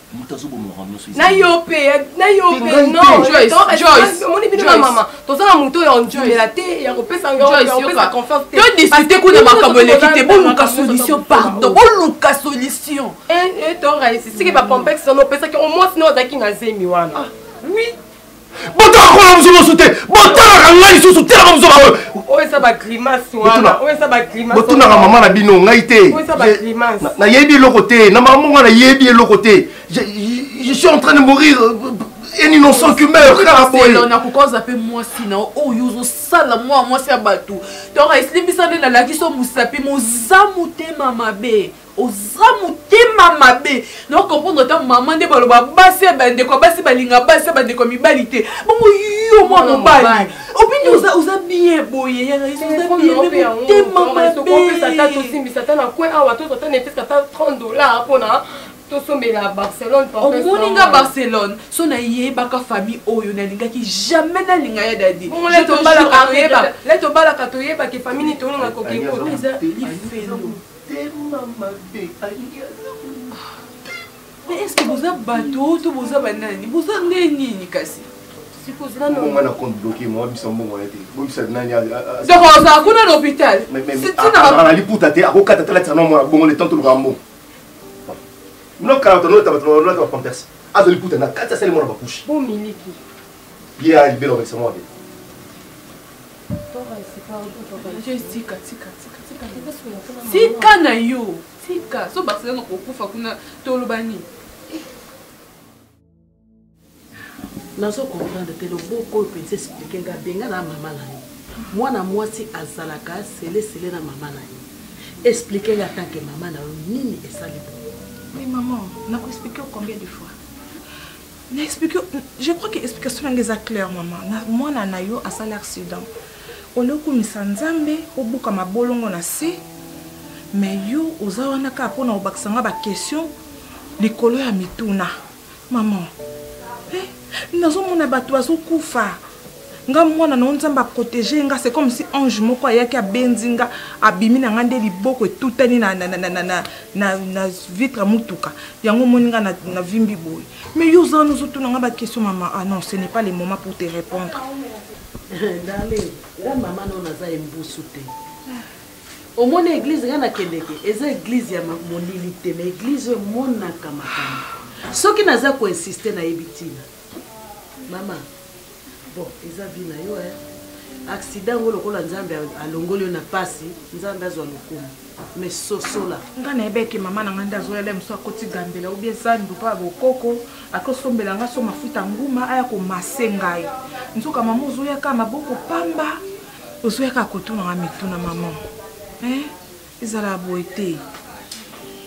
Speaker 4: Nayope, non, Joyce, mon ébi na maman. Tout ça monto on dit la thé, ya repesa confiance.
Speaker 11: Tu discuter qu'on a marqué l'équité, bon Lucas solution pardon, bon Lucas solution.
Speaker 4: Et toi c'est qui va pomper que on pesa que au moins sinon zaki na zemi wana. Oui.
Speaker 9: Botala ko na mzumo soute. Botala ngai susu tela mzumo.
Speaker 4: Oye ça va grimace wana. Oye ça va grimace.
Speaker 9: Botuna na maman na bino ngai te.
Speaker 4: Oye ça va grimace.
Speaker 9: Na yebi le côté, na maman na yebi le côté. Je suis en train de mourir. Un innocent qui meurt.
Speaker 11: On a cause appelé moi sinon. Oh yuzo sala moi c'est abatu. Donc il bisa na la kiso musapi mozamute mama be. Ozamute mama be. Donc comprendre ta maman de baloba basi bande ko basi balinga basi bande ko mibalite. Bon yo moi mon bali. Opinion oza bien boye ya ils sont bien te mama be.
Speaker 4: Ça t'a aussi mais ça t'a na quoi awa to t'a ne fait $30 pour na. À Barcelone,
Speaker 11: au Moninga Barcelone, son aïe baka famille oyo na linga qui jamais na linga ya dadi.
Speaker 4: Je te bala la to bala katoye ba ke famille to na ko ke ko.
Speaker 11: Mais est-ce que vous avez bateau, tout vous avez banani, vous avez nini kasi?
Speaker 9: Si vous avez un compte bloqué, moi je suis bon
Speaker 11: donc on a à l'hôpital.
Speaker 9: C'est ça na liputa te akokata tala tsana mo bongo le temps tout le rambo. Non, quand on a un pampers, à de l'écoute, on a 4 à mon bouche.
Speaker 4: Bon, Miliki.
Speaker 9: Bien, il est bel avec moi.
Speaker 11: Sika na yo. Sika. So Barcelone ko kufa kuna tolobani.
Speaker 10: Nazo comprendre que le beau corps peut s'expliquer nga benga na maman na ni. Moi na moi si azalaka sele na maman na ni. Expliquer la tant que maman na nini et ça les.
Speaker 3: Mais maman, on a expliqué combien de fois? Je crois que l'explication est claire, maman. Moi, je suis à l'accident. On a eu Nzambe, on a bolongo na se. Mais yo, on a eu question les couleurs à mituna. Maman, nous avons battu kufa. Nga mwana na nzamba protéger nga c'est comme si ange moko ayaki abenzinga abimi na ngande liboko etutani na vitre mutuka yango moninga na vimbi boy mais yo za nous autres nga ba question maman ah non ce n'est pas le moment pour te répondre
Speaker 10: dale la maman non naza embusu te au moins église nga na kendeke eza église ya monilité mais église mona kamakama soki naza ko insister na ebitina maman. Bon, ils ont vu là, accident ou le col Nzambe à Longolio na pasi, Nzambe a zoé mais soso là.
Speaker 3: Nga na ebe ke maman na nganda zoé le mso akoti gambela ou bien ça ndu pa bokoko akosombela nga so mafuta nguma aya ko masengai. Nzoka maman zoé ka maboko pamba. Zoé ka kotuna nga mituna maman. Izala boité.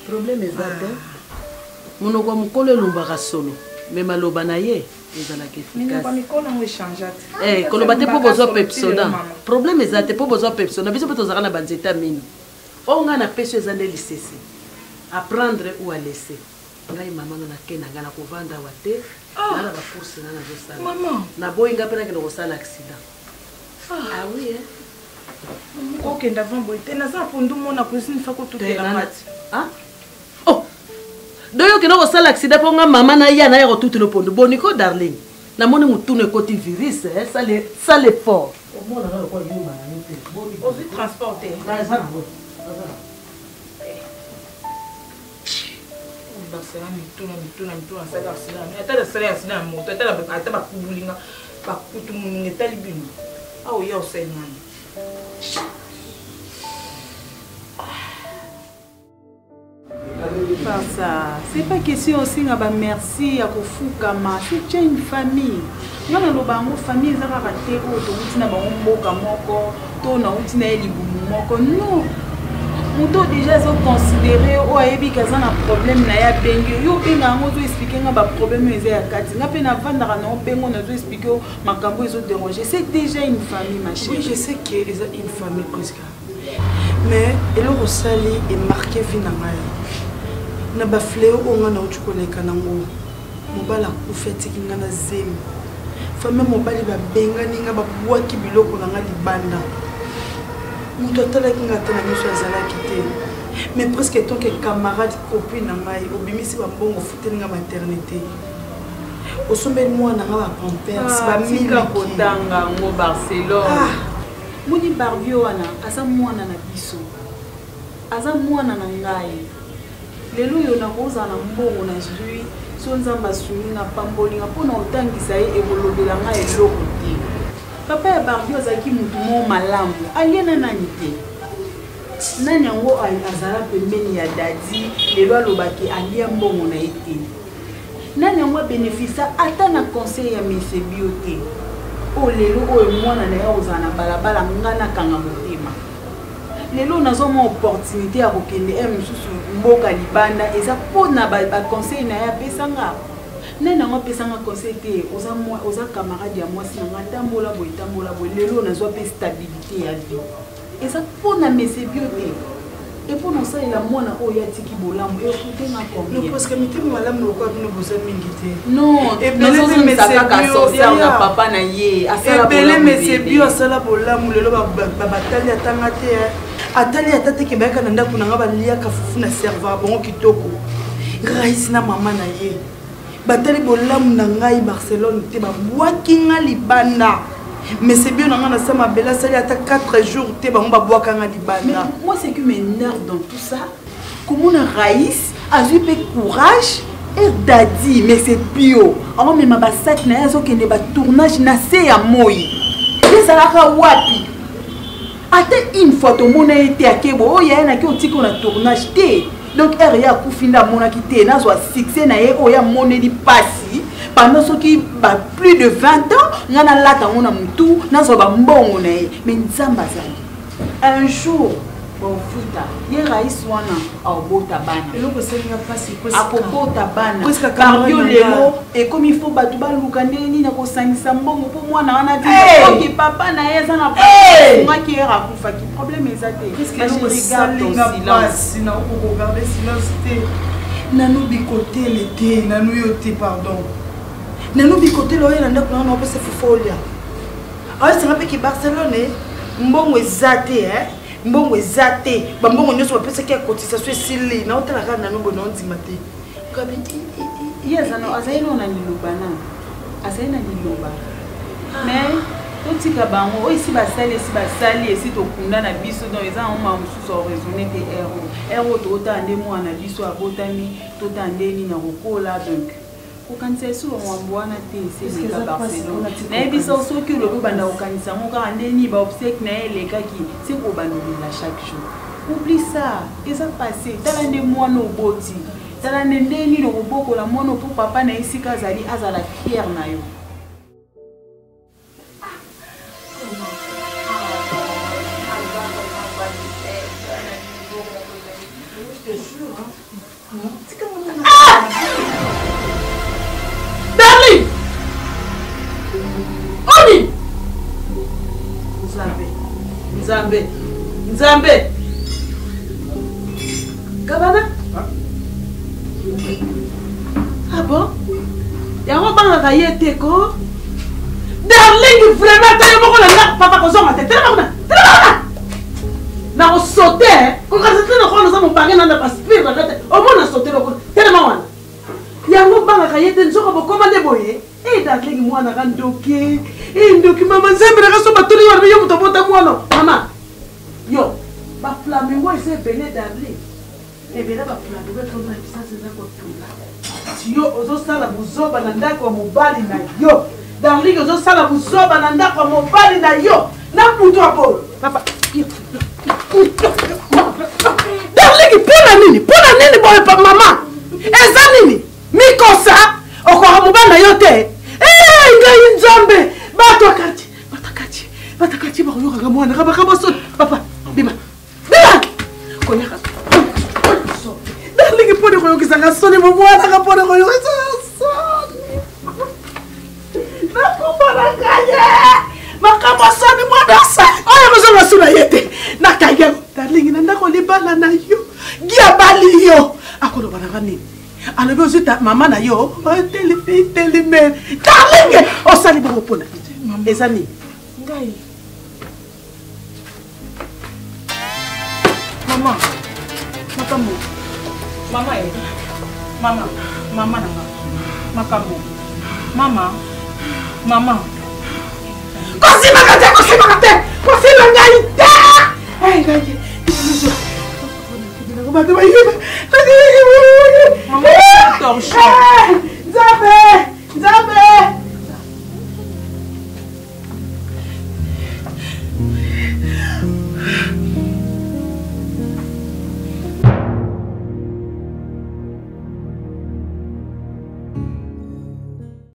Speaker 10: Problème ezate. Monoko mukolo lumbaka solo, mais maloba na ye. Kolobate po bozo pepsoda problème ezate po bozo pepsoda biso pe tozaka na banzeta mini onga na peso ezande lisese apprendre ou à laisser ngai mama na kena ngana ko vanda wate na ba course na zo sala maman na boinga pena ke no sala accident ah oui
Speaker 3: OK ndavon boite na za pondu mona ko sini fa ko tutela mati
Speaker 10: ah oh doyo ke no sala accident po nga mama na ya na ya ko tutelo pondu boniko darling na moni mutune côté virus ça les fort au mona na ko yuma na nte
Speaker 3: on veut transporter
Speaker 10: na ça
Speaker 3: basera mituna sala sala ata sala sala moto ata ba kubulinga ba kutu mungi tali bino au yo senani
Speaker 5: ça c'est pas question aussi nga ba merci ya kofukama c'est une famille ngana lobango famille za raté ko to utina ba mboka moko to na utina elibumu moko non muto déjà zo considérer o ayebi kaza na problème na ya bengi yo benga ngo zo expliquer nga ba problème eza ya kati nga pe na vanda na bengo na zo expliquer makambo ezo déranger c'est déjà une famille ma chérie.
Speaker 3: Oui je sais que eza une famille presque mais eloko sali est marqué finalement na ba fleo onga na uchukoleka nango mobala kufetiki ngana zemi famille mobali ba benga ninga ba bwaki biloko na nga libanda moto atalaki nga te na miso azalaki te mais presque tant que camarade copine na ngai obimisi bambongo ofuteli nga maternité osombeli mwana nga bapampers
Speaker 5: bamika kotanga ngo Barcelone moni Barbie wana aza mwana na biso aza mwana na ngai lelo yo nakozala na mbongo na zwi so nzambe asuni na pambolinga mpona otangisa ye ekolobela ngai eloko te papa ya Barbie azalaki motu mo malamu aliena nani te nani yango azala pembeni ya dadi lelo alobaki alia mbongo na ye te nani yango abénéficia ata na conseil ya mesebio te o lelo oyo mwana na ye ozala na balabala nga nakanga motema lelo nazomwa opportunité ya kokende mosusu mboka libanda eza mpona baconseil na ye apesanga nani yango apesanga conseil te oza camarade ya mwasi na nga tambola boye lelo nazwa mpe stabilité ya vie eza mpona mesebio te epona osalela mwana oyo atiki bolamu ekute nga combien
Speaker 3: parce que mitema malamu lokola bino boza mingi te
Speaker 5: non nazozongisaka sorcière na papa na ye
Speaker 3: ebele mesebio asala bolamu lelo batali atanga te atali ata teke bayaka na ndako na nga baliaka fufu na serveur bango kitoko raisi na mama na ye batali bolamu na ngai Barcelone te babwaki nga libanda mesebio na nga na sa mabele asali ata 4 jours te bango babwaka nga libanda.
Speaker 5: Moi ce qui m'énerve dans tout ça komona Raïs azwi mpe courage et dadi mesebio amomema basaki na ye azokende batournage na se ya moi ezalaka wapi ata une fois tomona ye te akebo oyo aye naki otiki na tournage te donc ere ye akufi nde amonaki te nazwa succès na ye oyo amoneli pasi pendant soki plus de 20 ans nga nalata ngo na mutu nazwa bambongo na ye mais nzambe azali un jour bofuta ye Raïs wana aobota bana akobota bana Barbie lelo ekomi fo bato baluka nde nini akosangisa mbongo mpo mwana wana oki papa na ye eza na ngaki ye akufaki problème eza te
Speaker 3: nanobi kotele te nanu yo te pardon nanobi kotele oyo na ndako nanga naopesa fofolia aosenga mpe ki Barcelone mbongo eza te mbongo eza te bambongo nyonso bapesaki ya cotisation esili naotalaka nano boye naondima te
Speaker 5: ye azali no na liloba nano azali na liloba mais totika bango oyo esi basali esi tokunda na biso donc eza oma mosusu aoraisonne te ero totala nde mwana na biso abotami totala nde nini akokola donc kokanisa esi bamwambo wana te eseleka Barcelone nayebisa soki olobi obanda kokanisa yango kaka nde nini baobsèque na ye elekaki se kobandolela chaque jour oublie ça eza passé tala nde mwana oboti tala nde nini okobokola mwana mpo papa na esika azali azala fier na yo
Speaker 8: Darling! Oni! Nzambe! Kabana? Ah bon? Yango bangaka ye te ko? Darling, vraiment, t'as y'a la papa kozonga te. Telema! Na osote, ko kasete na ko na mo bangi na paspir na tete. O mo na sote loko. Telema wana. Yango bangaka ye te nzoka bokoma nde boye. Darling mwana ka ndoki. Ndoki mama nzembe na kaso batuli wa yo mutobota mwana. Mama. Yo, ba flamingo ese bene darling. Ebela ba flamingo to na bisasa za ko tula. Yo ozosala buzoba na ndako mobali na yo. Darling ozosala buzoba na ndako mobali na yo. Na puto hapo. Papa. Darling pona nini boye pa mama. Eza nini? Mikosa okora mobana yo te. Ngai nzambe batakati bakoyoka mwana kabaka so papa bima koyaka darling pone koyokisanga soni mwana kapone koyokisa soni nakopana kaye makamba soni mwana sa oyo kozonga suna yete nakaya darling nanda ko libala na yo gia bali yo akoloba na nini alobi ozita mama na yo telime darling osali bongo pona eza nini
Speaker 3: ngai
Speaker 5: Maman. Makambo. Maman est. Maman. Maman nanga. Makambo. Maman. Maman. Kosi makate. Kosi langaite. Ay, gaye. Maman, torche.